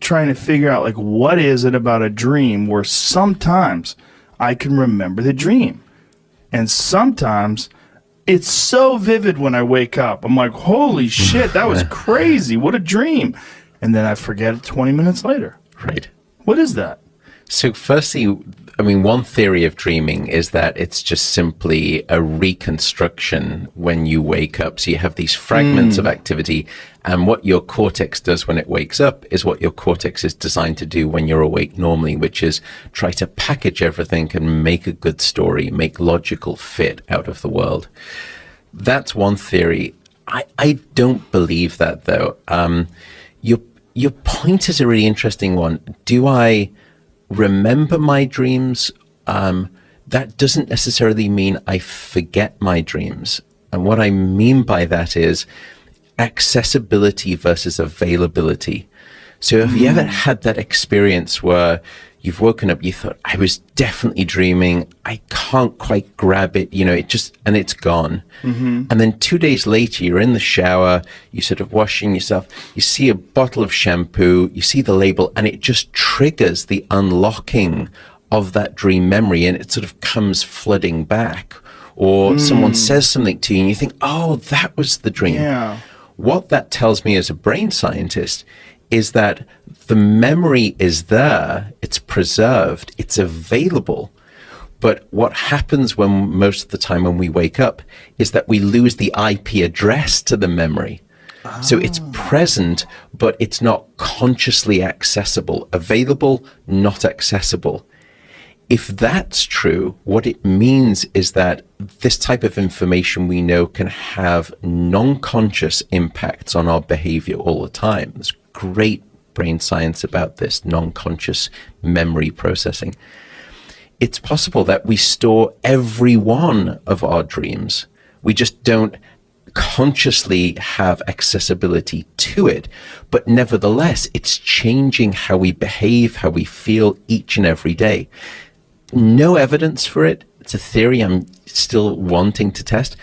trying to figure out, like, what is it about a dream where sometimes I can remember the dream, and sometimes it's so vivid when I wake up. I'm like, holy shit, that was crazy. What a dream. And then I forget it 20 minutes later. Right. What is that? So firstly, I mean, one theory of dreaming is that it's just simply a reconstruction when you wake up. So you have these fragments of activity, and what your cortex does when it wakes up is what your cortex is designed to do when you're awake normally, which is try to package everything and make a good story, make logical fit out of the world. That's one theory. I don't believe that, though. Your point is a really interesting one. Do I remember my dreams? That doesn't necessarily mean I forget my dreams. And what I mean by that is accessibility versus availability. So have you ever had that experience where you've woken up, you thought, I was definitely dreaming, I can't quite grab it, and it's gone. And then 2 days later, you're in the shower, you're sort of washing yourself, you see a bottle of shampoo, you see the label, and it just triggers the unlocking of that dream memory, and it sort of comes flooding back. Or someone says something to you, and you think, oh, that was the dream. Yeah. What that tells me as a brain scientist is that the memory is there, it's preserved, it's available. But what happens most of the time when we wake up is that we lose the IP address to the memory. So it's present, but it's not consciously accessible. Available, not accessible. If that's true, what it means is that this type of information we know can have non-conscious impacts on our behavior all the time. There's great brain science about this, non-conscious memory processing. It's possible that we store every one of our dreams. We just don't consciously have accessibility to it, but nevertheless, it's changing how we behave, how we feel each and every day. No evidence for it. It's a theory I'm still wanting to test,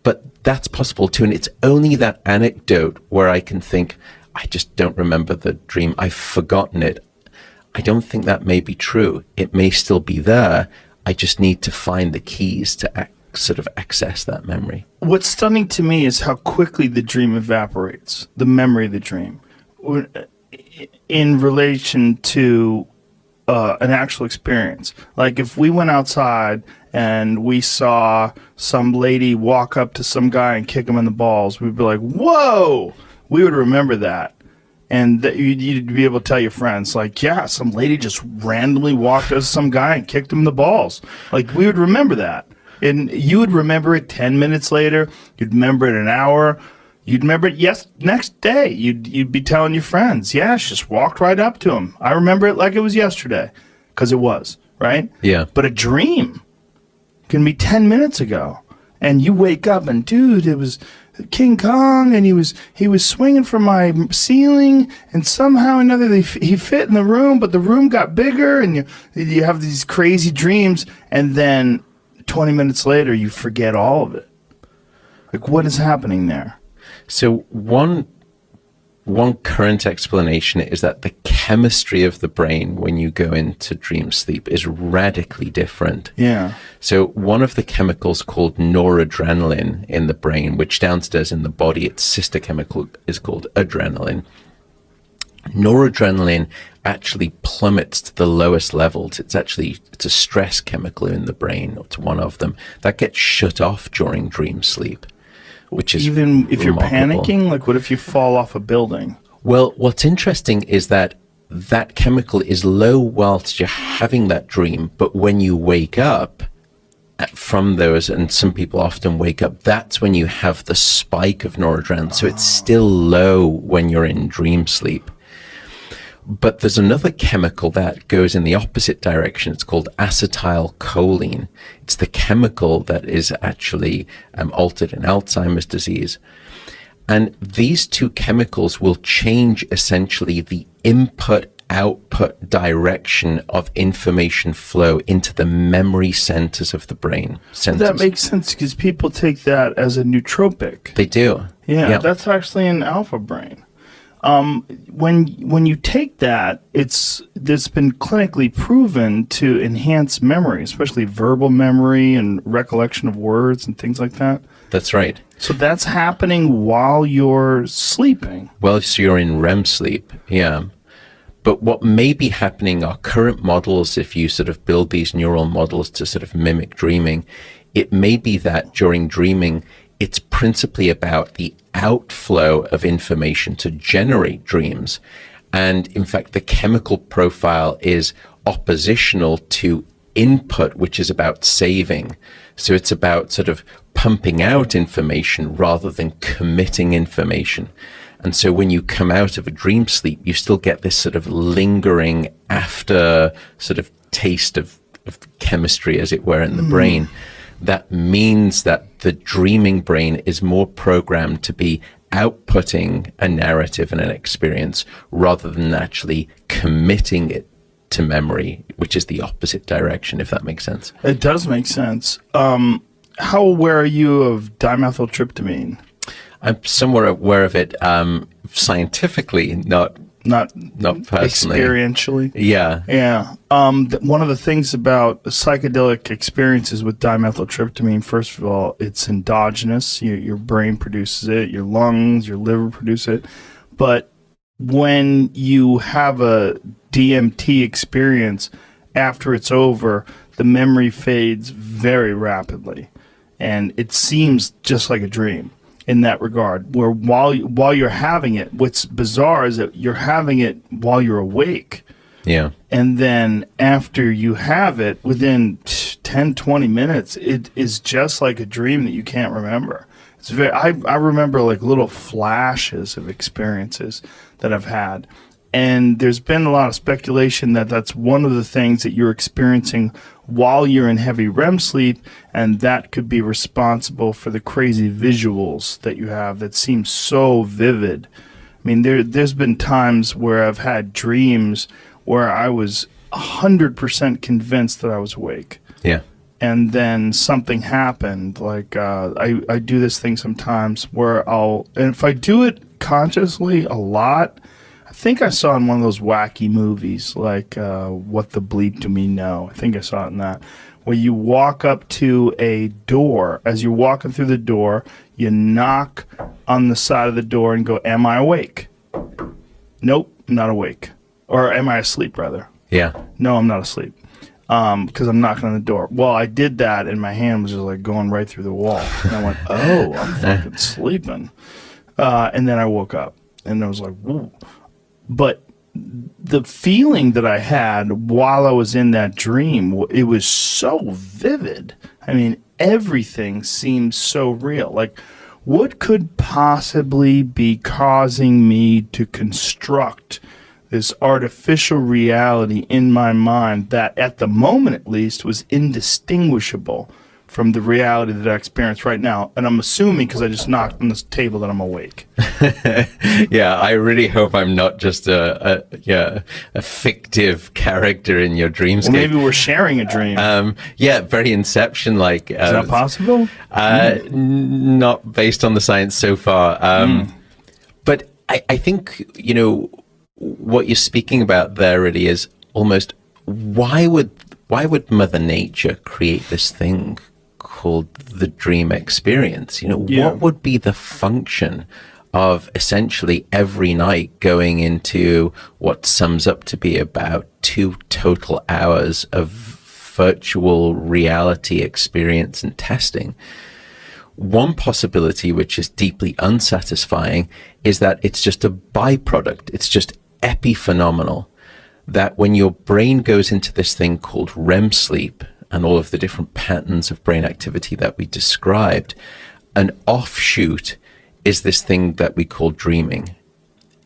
but that's possible too. And it's only that anecdote where I can think, I just don't remember the dream, I've forgotten it. I don't think that may be true. It may still be there. I just need to find the keys to sort of access that memory. What's stunning to me is how quickly the dream evaporates, the memory of the dream, in relation to an actual experience. Like if we went outside and we saw some lady walk up to some guy and kick him in the balls, we'd be like, whoa, we would remember that. And that you'd be able to tell your friends, like, yeah, some lady just randomly walked up to some guy and kicked him in the balls. Like, we would remember that. And you would remember it 10 minutes later. You'd remember it an hour. You'd remember it next day. You'd be telling your friends, yeah, she just walked right up to him. I remember it like it was yesterday, because it was, right? Yeah. But a dream can be 10 minutes ago. And you wake up and, dude, it was King Kong, and he was swinging from my ceiling, and somehow or another he fit in the room, but the room got bigger, and you have these crazy dreams, and then 20 minutes later you forget all of it. Like, what is happening there? So one current explanation is that the chemistry of the brain when you go into dream sleep is radically different. Yeah. So one of the chemicals called noradrenaline in the brain, which downstairs in the body, its sister chemical is called adrenaline. Noradrenaline actually plummets to the lowest levels. It's a stress chemical in the brain. It's one of them that gets shut off during dream sleep. Which is even if remarkable. You're panicking, like what if you fall off a building? Well, what's interesting is that chemical is low whilst you're having that dream, but when you wake up from those, and some people often wake up, that's when you have the spike of noradrenaline. So it's still low when you're in dream sleep. But there's another chemical that goes in the opposite direction. It's called acetylcholine. It's the chemical that is actually altered in Alzheimer's disease. And these two chemicals will change essentially the input-output direction of information flow into the memory centers of the brain. That makes sense because people take that as a nootropic. They do. Yeah, that's actually an alpha brain. When you take that, there's been clinically proven to enhance memory, especially verbal memory and recollection of words and things like that. That's right. So that's happening while you're sleeping. Well, so you're in REM sleep, yeah. But what may be happening are current models, if you sort of build these neural models to sort of mimic dreaming, it may be that during dreaming, it's principally about the outflow of information to generate dreams. And in fact, the chemical profile is oppositional to input, which is about saving. So it's about sort of pumping out information rather than committing information. And so when you come out of a dream sleep, you still get this sort of lingering after sort of taste of chemistry, as it were, in the brain. That means that the dreaming brain is more programmed to be outputting a narrative and an experience rather than actually committing it to memory, which is the opposite direction, if that makes sense. It does make sense. How aware are you of dimethyltryptamine? I'm somewhat aware of it scientifically, not personally. Experientially? Yeah. Yeah. One of the things about psychedelic experiences with dimethyltryptamine, first of all, it's endogenous. Your brain produces it, your lungs, your liver produce it. But when you have a DMT experience, after it's over, the memory fades very rapidly. And it seems just like a dream in that regard, where while you're having it, what's bizarre is that you're having it while you're awake. Yeah. And then after you have it, within 10, 20 minutes, it is just like a dream that you can't remember. It's very. I remember like little flashes of experiences that I've had. And there's been a lot of speculation that that's one of the things that you're experiencing while you're in heavy REM sleep, and that could be responsible for the crazy visuals that you have that seem so vivid. I mean, there's been times where I've had dreams where I was 100% convinced that I was awake. Yeah. And then something happened. Like I do this thing sometimes where and if I do it consciously a lot, I think I saw in one of those wacky movies, like What the Bleep Do We Know? I think I saw it in that, where you walk up to a door. As you're walking through the door, you knock on the side of the door and go, "Am I awake?" Nope, I'm not awake. Or am I asleep, rather? Yeah. No, I'm not asleep. Because I'm knocking on the door. Well, I did that, and my hand was just like going right through the wall. And I went, "Oh, I'm fucking sleeping." And then I woke up, and I was like, "Whoa." But the feeling that I had while I was in that dream, it was so vivid. I mean, everything seemed so real. Like, what could possibly be causing me to construct this artificial reality in my mind that, at the moment at least, was indistinguishable from the reality that I experience right now? And I'm assuming, because I just knocked on this table, that I'm awake. Yeah, I really hope I'm not just a fictive character in your dreamscape. Well, maybe we're sharing a dream. Yeah, very Inception-like. Is that possible? Not based on the science so far. But I think, what you're speaking about there really is almost why would Mother Nature create this thing called the dream experience? What would be the function of essentially every night going into what sums up to be about 2 total hours of virtual reality experience and testing? One possibility, which is deeply unsatisfying, is that it's just a byproduct. It's just epiphenomenal. That when your brain goes into this thing called REM sleep and all of the different patterns of brain activity that we described, an offshoot is this thing that we call dreaming.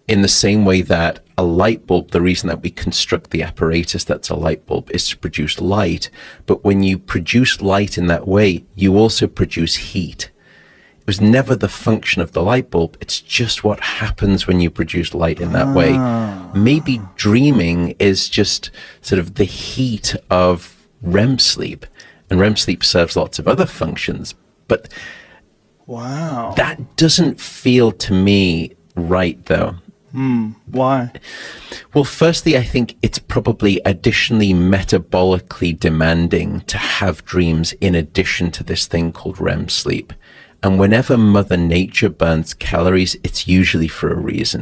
In the same way that a light bulb, the reason that we construct the apparatus that's a light bulb is to produce light. But when you produce light in that way, you also produce heat. It was never the function of the light bulb. It's just what happens when you produce light in that way. Maybe dreaming is just sort of the heat of REM sleep. And REM sleep serves lots of other functions. But wow, that doesn't feel to me right, though. Why? Well, firstly, I think it's probably additionally metabolically demanding to have dreams in addition to this thing called REM sleep. And whenever Mother Nature burns calories, it's usually for a reason.